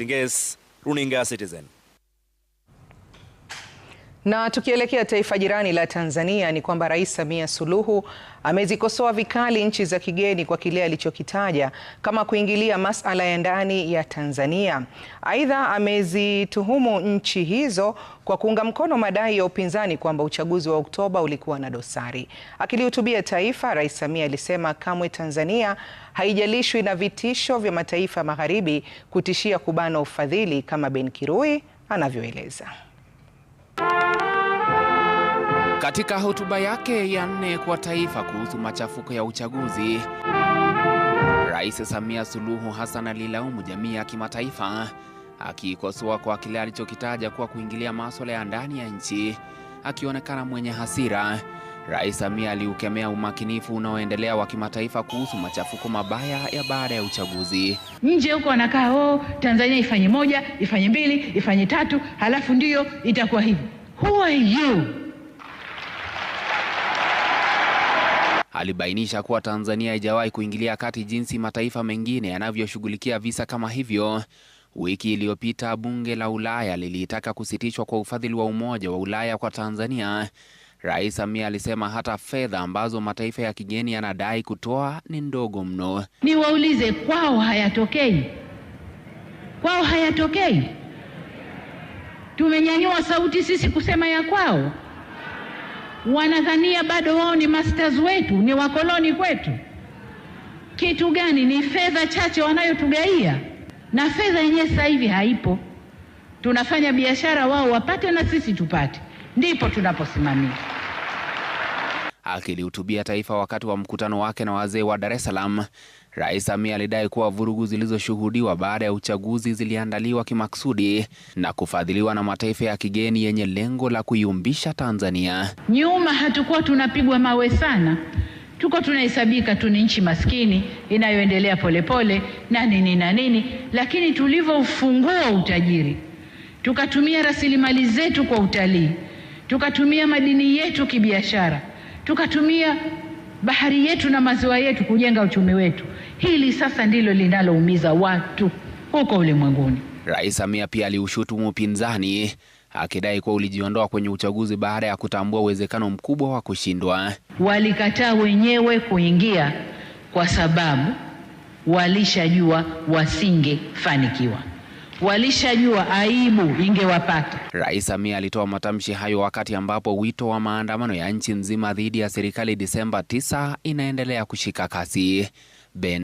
Nges, Runinga Citizen. Na tukielekea taifa jirani la Tanzania ni kwamba Rais Samia Suluhu amezikosoa vikali nchi za kigeni kwa kile alichokitaja kama kuingilia masuala ya ndani ya Tanzania. Aidha, amezituhumu nchi hizo kwa kuunga mkono madai ya upinzani kwamba uchaguzi wa Oktoba ulikuwa na dosari. Akilihutubia taifa, Rais Samia alisema kamwe Tanzania haijalishwi na vitisho vya mataifa magharibi kutishia kubana ufadhili kama Ben Kirui anavyoeleza. Katika hotuba yake ya 4 kwa taifa kuhusu machafuko ya uchaguzi, Rais Samia Suluhu Hassan alilaumu jamii ya kimataifa, akikosoa kwa kile alichokitaja kuwa kuingilia masuala ya ndani ya nchi. Akionekana mwenye hasira, Rais Samia aliukemea umakinifu unaoendelea wa kimataifa kuhusu machafuko mabaya ya baada ya uchaguzi. Nje huko wanakaa Tanzania ifanye 1, ifanye 2, ifanye 3, halafu ndiyo itakuwa hivi. Who are you? Alibainisha kuwa Tanzania haijawahi kuingilia kati jinsi mataifa mengine yanavyoshughulikia visa kama hivyo. Wiki iliyopita bunge la Ulaya lilitaka kusitishwa kwa ufadhili wa Umoja wa Ulaya kwa Tanzania. Rais Samia alisema hata fedha ambazo mataifa ya kigeni yanadai kutoa ni ndogo mno. Niwaulize, kwao hayatokei? Kwao hayatokei? Tumenyanyua sauti sisi kusema ya kwao. Wanadhania bado wao ni masters wetu, ni wakoloni kwetu. Kitu gani? Ni fedha chache wanayotugaia, na fedha yenyewe sasa hivi haipo. Tunafanya biashara, wao wapate na sisi tupate, ndipo tunaposimamia. Akilihutubia taifa wakati wa mkutano wake na wazee wa Dar es Salaam, Rais Samia alidai kuwa vurugu zilizoshuhudiwa baada ya uchaguzi ziliandaliwa kimaksudi na kufadhiliwa na mataifa ya kigeni yenye lengo la kuyumbisha Tanzania. Nyuma hatukuwa tunapigwa mawe sana. Tuko tunahesabika tu ni nchi maskini inayoendelea polepole na nini, lakini tulivyofungua utajiri, tukatumia rasilimali zetu kwa utalii, tukatumia madini yetu kibiashara, tukatumia bahari yetu na maziwa yetu kujenga uchumi wetu. Hili sasa ndilo linaloumiza watu huko ulimwenguni. Rais Samia pia aliushutumu upinzani, akidai kuwa ulijiondoa kwenye uchaguzi baada ya kutambua uwezekano mkubwa wa kushindwa. Walikataa wenyewe kuingia kwa sababu walishajua wasingefanikiwa. Walishajua aibu ingewapata. Rais Samia alitoa matamshi hayo wakati ambapo wito wa maandamano ya nchi nzima dhidi ya serikali Disemba 9 inaendelea kushika kasi.